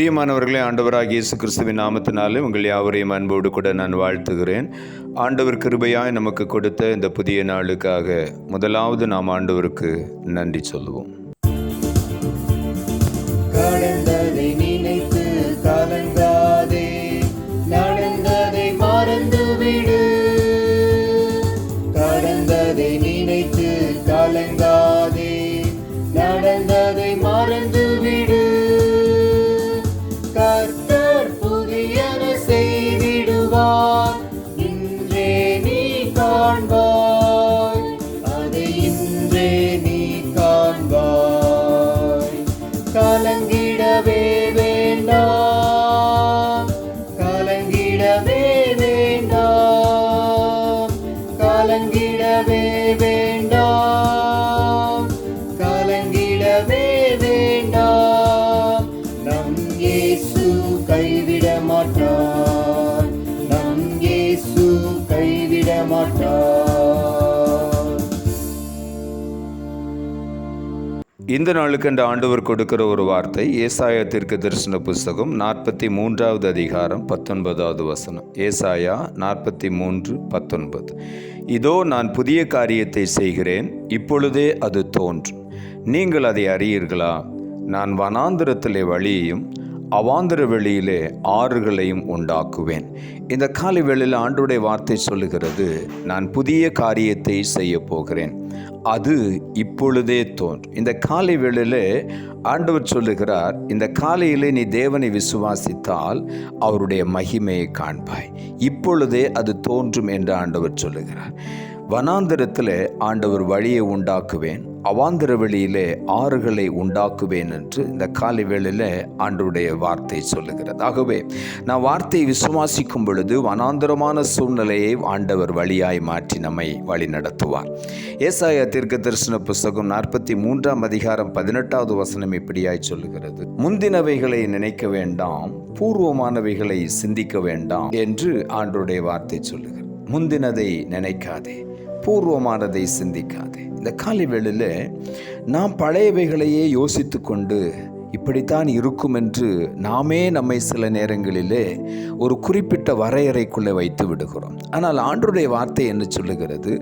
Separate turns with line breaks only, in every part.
பிரியமானவர்களே, ஆண்டவராகிய இயேசு கிறிஸ்துவின் நாமத்தினாலே உங்கள் யாவரையும் அன்போடு கூட நான் வாழ்த்துகிறேன். ஆண்டவர் கிருபையாய் நமக்கு கொடுத்த இந்த புதிய நாளுக்காக முதலாவது நாம் ஆண்டவருக்கு நன்றி சொல்லுவோம்.
கடந்ததை நினைத்து கலங்காதே, நடந்ததை மறந்துவிடு. கடந்ததை நினைத்து கலங்காதே, நடந்ததை மறந்துவிடு. கர்த்தர் புதியன செய்திடுவார், இன்றே நீ காண்பாய், அதை இன்றே நீ காண்பாய். கலங்கிடவே வேண்டாம், கலங்கிடவே வேண்டாம், கலங்கிடவே வேண்டாம், கலங்கிடவே வேண்டாம். நம் இயேசு கைவிட மாட்டார், நம் இயேசு கைவிட மாட்டார்.
இந்த நாளுக்கு அந்த ஆண்டவர் கொடுக்கிற ஒரு வார்த்தை ஏசாயா தீர்க்கதரிசன புஸ்தகம் 43வது அதிகாரம் 19வது வசனம். ஏசாயா 43:19. இதோ நான் புதிய காரியத்தை செய்கிறேன், இப்பொழுதே அது தோன்றும், நீங்கள் அதை அறியீர்களா? நான் வனாந்திரத்திலே வழியையும் அவாந்திர வெளியிலே ஆறுகளையும் உண்டாக்குவேன். இந்த காலை வேளையில் ஆண்டவருடைய வார்த்தை சொல்லுகிறது, நான் புதிய காரியத்தை செய்ய போகிறேன், அது இப்பொழுதே தோன்றும். இந்த காலை வேளையில் ஆண்டவர் சொல்லுகிறார், இந்த காலையிலே நீ தேவனை விசுவாசித்தால் அவருடைய மகிமையை காண்பாய், இப்பொழுதே அது தோன்றும் என்று ஆண்டவர் சொல்லுகிறார். வனாந்திரத்தில் ஆண்டவர் வழியை உண்டாக்குவேன், அவாந்திர வெளியிலே ஆறுகளை உண்டாக்குவேன் என்று இந்த காலை வேளையில் ஆண்டவருடைய வார்த்தை சொல்லுகிறது. ஆகவே நான் வார்த்தையை விசுவாசிக்கும் பொழுது வனாந்திரமான சூழ்நிலையை ஆண்டவர் வழியாய் மாற்றி நம்மை வழி நடத்துவார். ஏசாயா தீர்க்கதரிசன புஸ்தகம் 43ஆம் அதிகாரம் 18வது வசனம் இப்படியாய் சொல்லுகிறது, முந்தினவைகளை நினைக்க வேண்டாம், பூர்வமானவைகளை சிந்திக்க வேண்டாம் என்று ஆண்டவருடைய வார்த்தை சொல்லுகிறது. முந்தினதை நினைக்காதே, பூர்வமானதை சிந்திக்காதே. இந்த காலை வேளையில் நாம் பழையவைகளையே யோசித்து கொண்டு இப்படித்தான் இருக்கும் என்று நாமே நம்மை சில நேரங்களிலே ஒரு குறிப்பிட்ட வரையறைக்குள்ளே வைத்து விடுகிறோம். ஆனால் ஆண்டவருடைய வார்த்தை என்ன சொல்லுகிறது?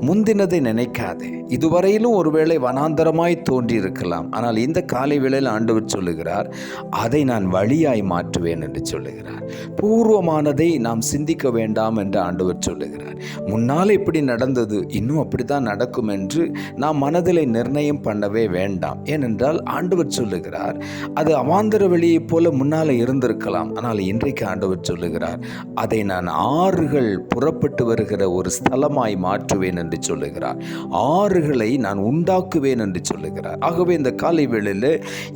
முந்தினதை நினைக்காதே. இதுவரையிலும் ஒருவேளை வனாந்தரமாய் தோன்றி இருக்கலாம், ஆனால் இந்த காலை வேளையில் ஆண்டவர் சொல்லுகிறார், அதை நான் வழியாய் மாற்றுவேன் என்று சொல்லுகிறார். பூர்வமானதை நாம் சிந்திக்க வேண்டாம் என்று ஆண்டவர் சொல்லுகிறார். முன்னால் இப்படி நடந்தது, இன்னும் அப்படித்தான் நடக்கும் என்று நாம் மனதில் நிர்ணயம் பண்ணவே வேண்டாம். ஏனென்றால் ஆண்டவர் சொல்லுகிறார், அது அவாந்தர வெளியைப் போல முன்னால் இருந்திருக்கலாம், ஆனால் இன்றைக்கு ஆண்டவர் சொல்லுகிறார், அதை நான் ஆறுகள் புறப்பட்டு வருகிற ஒரு ஸ்தலமாய் மாற்றுவேன் என்று சொல்லுகிறார். ஆறுகளை நான் உண்டாக்குவேன் என்று சொல்லுகிறார். ஆகவே இந்த காலை வேளையில்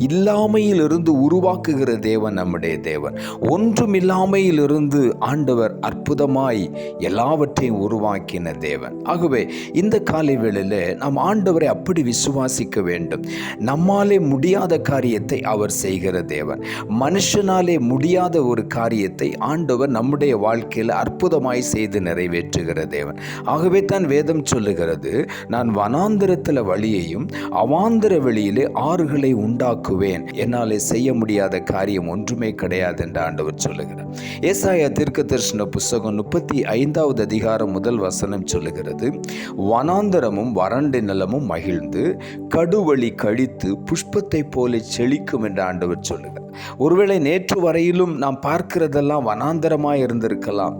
இல்லாமையிலிருந்து உருவாக்குகிற தேவன் நம்முடைய தேவன். ஒன்றும் இல்லாமையிலிருந்து ஆண்டவர் அற்புதமாய் எல்லாவற்றையும் உருவாக்கின தேவன். ஆகவே இந்த காலை வேளையில் நாம் ஆண்டவரை அப்படி விசுவாசிக்க வேண்டும். நம்மாலே முடியாத காரியத்தை அவர் செய்கிற தேவன். மனுஷனாலே முடியாத ஒரு காரியத்தை ஆண்டவர் நம்முடைய வாழ்க்கையில் அற்புதமாய் செய்து நிறைவேற்றுகிற தேவன். ஆகவே தான் வேதம் சொல்லுகிறது, நான் வனாந்திரத்தில் வழியையும் அவாந்திர வெளியிலே ஆறுகளை உண்டாக்குவேன், என்னாலே செய்ய முடியாத காரியம் ஒன்றுமே கிடையாது என்று ஆண்டவர் சொல்லுகிறார். ஏசாயா தீர்க்கதரிசன புஸ்தகம் 35வது அதிகாரம் 1 வசனம் சொல்லுகிறது, வனாந்தரமும் வறண்ட நிலமும் மகிழ்ந்து கடுவழி கழித்து புஷ்பத்தை போல செழிக்கும் என்று ஆண்டவர் சொல்லுகிறார். ஒருவேளை நேற்று வரையிலும் நாம் பார்க்கிறதெல்லாம் வனாந்தரமாய் இருந்திருக்கலாம்,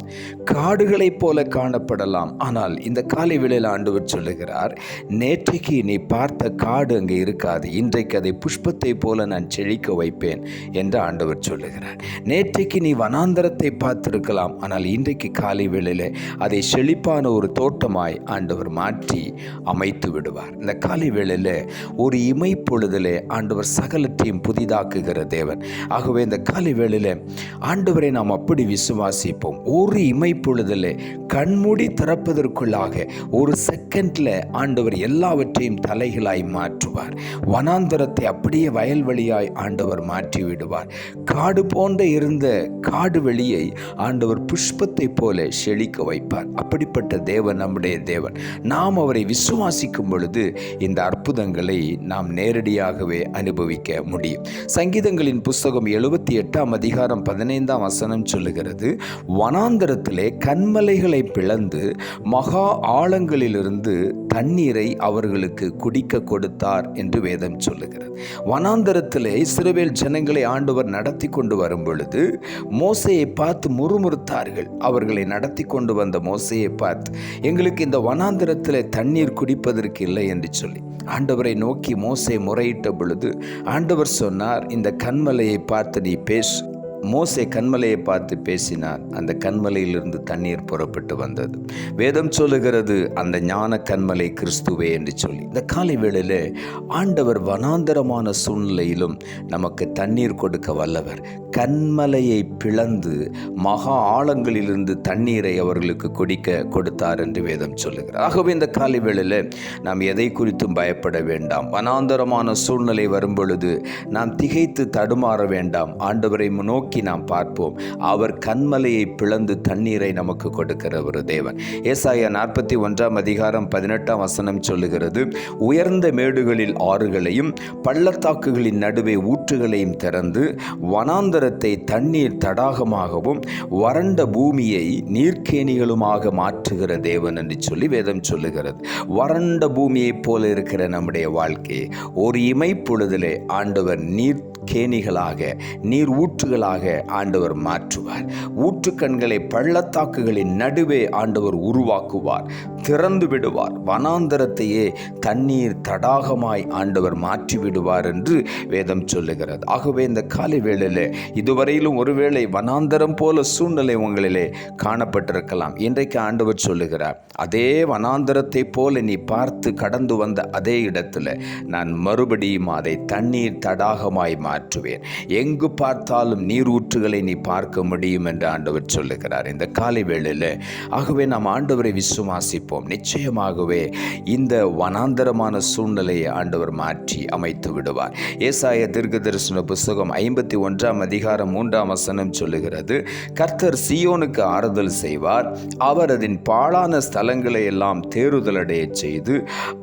காடுகளைப் போல காணப்படலாம். ஆனால் இந்த காலை வேளையில் ஆண்டவர் சொல்லுகிறார், நேற்றைக்கு நீ பார்த்த காடு அங்கே இருக்காது, இன்றைக்கு அதை புஷ்பத்தை போல நான் செழிக்க வைப்பேன் என்று ஆண்டவர் சொல்லுகிறார். நேற்றைக்கு நீ வனாந்தரத்தை பார்த்திருக்கலாம், ஆனால் இன்றைக்கு காலை வேளையில் அதை செழிப்பான ஒரு தோட்டமாய் ஆண்டவர் மாற்றி அமைத்து விடுவார். இந்த காலை வேளையில் ஒரு இமைப்பொழுதிலே ஆண்டவர் சகலத்தையும் புதிதாக்குகிற தேவன். ஆகவே இந்த காலை வேளையில் ஆண்டவரை நாம் அப்படி விசுவாசிப்போம். ஒரு இமைப்பொழுதில் கண்மூடி திறப்பதற்குள்ளாக ஒரு செகண்டில் ஆண்டவர் எல்லாவற்றையும் தலைகளாய் மாற்றுவார். வனாந்தரத்தை அப்படியே வயல்வெளியாய் ஆண்டவர் மாற்றி விடுவார். காடு போன்ற இருந்த காடு வெளியை ஆண்டவர் புஷ்பத்தை போல செழிக்க வைப்பார். அப்படிப்பட்ட தேவன் நம்முடைய தேவன். நாம் அவரை விசுவாசிக்கும் பொழுது இந்த அற்புத அற்புதங்களை நாம் நேரடியாகவே அனுபவிக்க முடியும். சங்கீதங்களின் புஸ்தகம் 78 அதிகாரம் 15 வசனம் சொல்லுகிறது, வனாந்தரத்திலே கன்மலைகளை பிளந்து மகா ஆழங்களிலிருந்து தண்ணீரை அவர்களுக்கு குடிக்க கொடுத்தார் என்று வேதம் சொல்லுகிறது. வனாந்தரத்திலே இஸ்ரவேல் ஜனங்களை ஆண்டவர் நடத்தி கொண்டு வரும் பொழுது மோசேயை பார்த்து முறுமுறுத்தார்கள். அவர்களை நடத்தி கொண்டு வந்த மோசேயை பார்த்து, எங்களுக்கு இந்த வனாந்தரத்திலே தண்ணீர் குடிப்பதற்கு இல்லை என்று சொல்லி ஆண்டவரை நோக்கி மோசே முறையிட்ட பொழுது ஆண்டவர் சொன்னார், இந்த கன்மலையை பார்த்து நீ பேசு. மோசே கன்மலையை பார்த்து பேசினார். அந்த கன்மலையிலிருந்து தண்ணீர் புறப்பட்டு வந்தது. வேதம் சொல்லுகிறது, அந்த ஞான கன்மலை கிறிஸ்துவே என்று சொல்லி. இந்த காலை வேளையிலே ஆண்டவர் வனாந்தரமான சூழ்நிலையிலும் நமக்கு தண்ணீர் கொடுக்க வல்லவர். கன்மலையை பிளந்து மகா ஆழங்களிலிருந்து தண்ணீரை அவர்களுக்கு குடிக்க கொடுத்தார் என்று வேதம் சொல்லுகிறார். ஆகவே இந்த காலை வேளையிலே நாம் எதை குறித்தும் பயப்பட வேண்டாம். வனாந்தரமான சூழ்நிலை வரும் பொழுது நாம் திகைத்து தடுமாற வேண்டாம். ஆண்டவரை நோக்கி நாம் பார்ப்போம். அவர் கன்மலையை பிளந்து தண்ணீரை நமக்கு கொடுக்கிற ஒரு தேவன். ஏசாயா 41 அதிகாரம் 18 வசனம் சொல்லுகிறது, உயர்ந்த மேடுகளில் ஆறுகளையும் பள்ளத்தாக்குகளின் நடுவே ஊற்றுகளையும் திறந்து வனாந்தரத்தை தண்ணீர் தடாகமாகவும் வறண்ட பூமியை நீர்க்கேணிகளுமாக மாற்றுகிற தேவன் என்று சொல்லி வேதம் சொல்லுகிறது. வறண்ட பூமியைப் போல இருக்கிற நம்முடைய வாழ்க்கையை ஒரு இமைப்பொழுதிலே ஆண்டவர் நீர்க்கேணிகளாக நீர் ஊற்றுகளாக ஆண்டவர் மாற்றுவார். ஊற்றுக்கண்களை பள்ளத்தாக்குகளின் நடுவே ஆண்டவர் உருவாக்குவார், திறந்து விடுவார். வனாந்தரத்தையே தண்ணீர் தடாகமாய் ஆண்டவர் மாற்றி விடுவார் என்று வேதம் சொல்லுகிறது. ஆகவே இந்த காலை வேளையிலே இதுவரையிலும் ஒருவேளை வனாந்தரம் போல சூழ்நிலை உங்களிலே காணப்பட்டிருக்கலாம். இன்றைக்கு ஆண்டவர் சொல்லுகிறார், அதே வனாந்தரத்தை போல நீ பார்த்து கடந்து வந்த அதே இடத்துல நான் மறுபடியும் அதை தண்ணீர் தடாகமாய் மாற்றுவேன். எங்கு பார்த்தாலும் நீர் ஊற்றுகளை நீ பார்க்க முடியும் என்று ஆண்டவர் சொல்லுகிறார் இந்த காலை வேளையில். ஆகவே நாம் ஆண்டவரை விசுவாசிப்போம். நிச்சயமாகவே இந்த வனாந்தரமான சூழ்நிலையை ஆண்டவர் மாற்றி அமைத்து விடுவார். ஏசாயா தீர்க்கதரிசன புஸ்தகம் 51 அதிகாரம் 3 வசனம் சொல்லுகிறது, கர்த்தர் சீயோனுக்கு ஆறுதல் செய்வார். அவர் அதன் பாழான ஸ்தலங்களை எல்லாம் தேறுதலடைய செய்து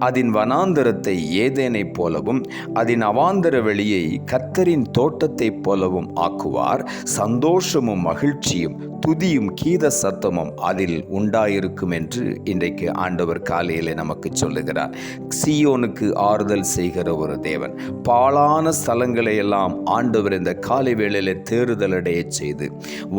அதன் வனாந்தரத்தை ஏதேனை போலவும் அதன் அவாந்தர வெளியை கர்த்தரின் தோட்டத்தை போலவும் ஆக்குவார். சந்தோஷமும் மகிழ்ச்சியும் துதியும் கீத சத்தமும் அதில் உண்டாயிருக்கும் என்று இன்றைக்கு ஆண்டவர் காலையிலே நமக்கு சொல்லுகிறார். சீயோனுக்கு ஆறுதல் செய்கிற ஒரு தேவன். பாழான ஸ்தலங்களை எல்லாம் ஆண்டவர் இந்த காலை வேளையிலே தேறுதலடைய செய்து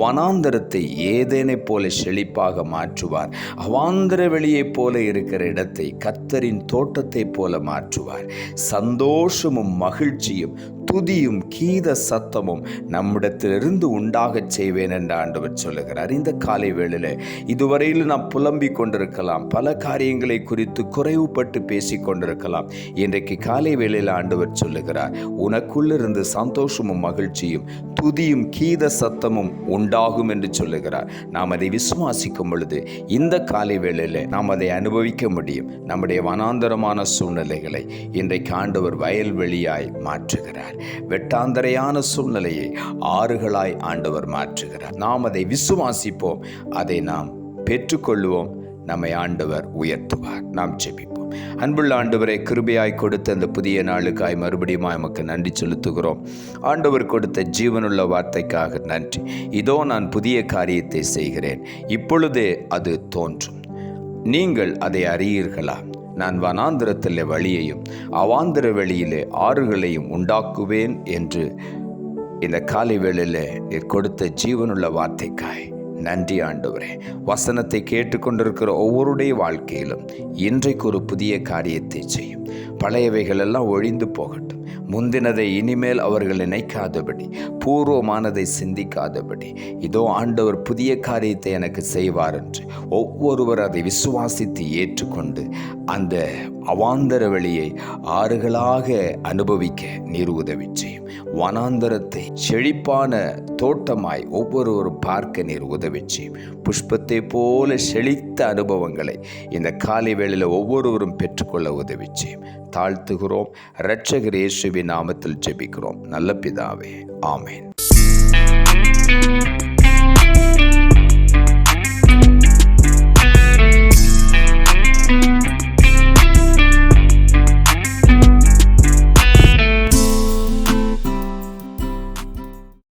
வனாந்தரத்தை ஏதேனை போல செழிப்பாக மாற்றுவார். அவாந்தர வெளியைப் போல இருக்கிற இடத்தை கர்த்தரின் தோட்டத்தை போல மாற்றுவார். சந்தோஷமும் மகிழ்ச்சியும் துதியும் கீத சத்தமும் நம்மிடத்திலிருந்து உண்டாகச் செய்வேன் என்று ஆண்டவர் சொல்லுகிறார். இந்த காலை வேளையிலே இதுவரையில் நாம் புலம்பிக் கொண்டிருக்கலாம், பல காரியங்களை குறித்து குறைவுபட்டு பேசிக் கொண்டிருக்கலாம். இன்றைக்கு காலை வேளையில் ஆண்டவர் சொல்லுகிறார், உனக்குள்ளிருந்து சந்தோஷமும் மகிழ்ச்சியும் துதியும் கீத சத்தமும் உண்டாகும் என்று சொல்லுகிறார். நாம் அதை விசுவாசிக்கும் பொழுது இந்த காலை வேளையில் நாம் அதை அனுபவிக்க முடியும். நம்முடைய வனாந்தரமான சூழ்நிலைகளை இன்றைக்கு ஆண்டவர் வயல்வெளியாய் மாற்றுகிறார். வெட்டாந்தரையான சூழ்நிலையை ஆறுகளாய் ஆண்டவர் மாற்றுகிறார். நாம் அதை விசுவாசிப்போம், அதை நாம் பெற்றுக்கொள்வோம். நம்மை ஆண்டவர் உயர்த்துவார். நாம் ஜெபிப்போம். அன்புள்ள ஆண்டவரை, கிருபையாய் கொடுத்த அந்த புதிய நாளுக்காய் மறுபடியும் நமக்கு நன்றி செலுத்துகிறோம். ஆண்டவர் கொடுத்த ஜீவனுள்ள வார்த்தைக்காக நன்றி. இதோ நான் புதிய காரியத்தை செய்கிறேன், இப்பொழுதே அது தோன்றும், நீங்கள் அதை அறியீர்களா? நான் வனாந்திரத்திலே வழியையும் அவாந்திர வெளியிலே ஆறுகளையும் உண்டாக்குவேன் என்று இந்த காலை வேளையிலே நீர் கொடுத்த ஜீவனுள்ள வார்த்தைக்காய் நன்றி ஆண்டவரே. வசனத்தை கேட்டுக்கொண்டிருக்கிற ஒவ்வொருடைய வாழ்க்கையிலும் இன்றைக்கு ஒரு புதிய காரியத்தை செய்யும். பழையவைகள் எல்லாம் ஒழிந்து போகட்டும். முந்தினதை இனிமேல் அவர்கள் நினைக்காதபடி, பூர்வமானதை சிந்திக்காதபடி, இதோ ஆண்டவர் புதிய காரியத்தை எனக்கு செய்வார் என்று ஒவ்வொருவர் அதை விசுவாசித்து ஏற்றுக்கொண்டு அந்த அவாந்தர வெளியை ஆறுகளாக அனுபவிக்க நீர் உதவி செய்யும். வனாந்தரத்தை செழிப்பான தோட்டமாய் ஒவ்வொருவரும் பார்க்க நீர் உதவி செய்யும். புஷ்பத்தை போல செழித்த அனுபவங்களை இந்த காலை வேளையில் ஒவ்வொருவரும் பெற்றுக்கொள்ள உதவி செய்யும். தாழ்த்துகிறோம். இரட்சகர் இயேசுவின் நாமத்தில் ஜெபிக்கிறோம் நல்ல பிதாவே, ஆமென்.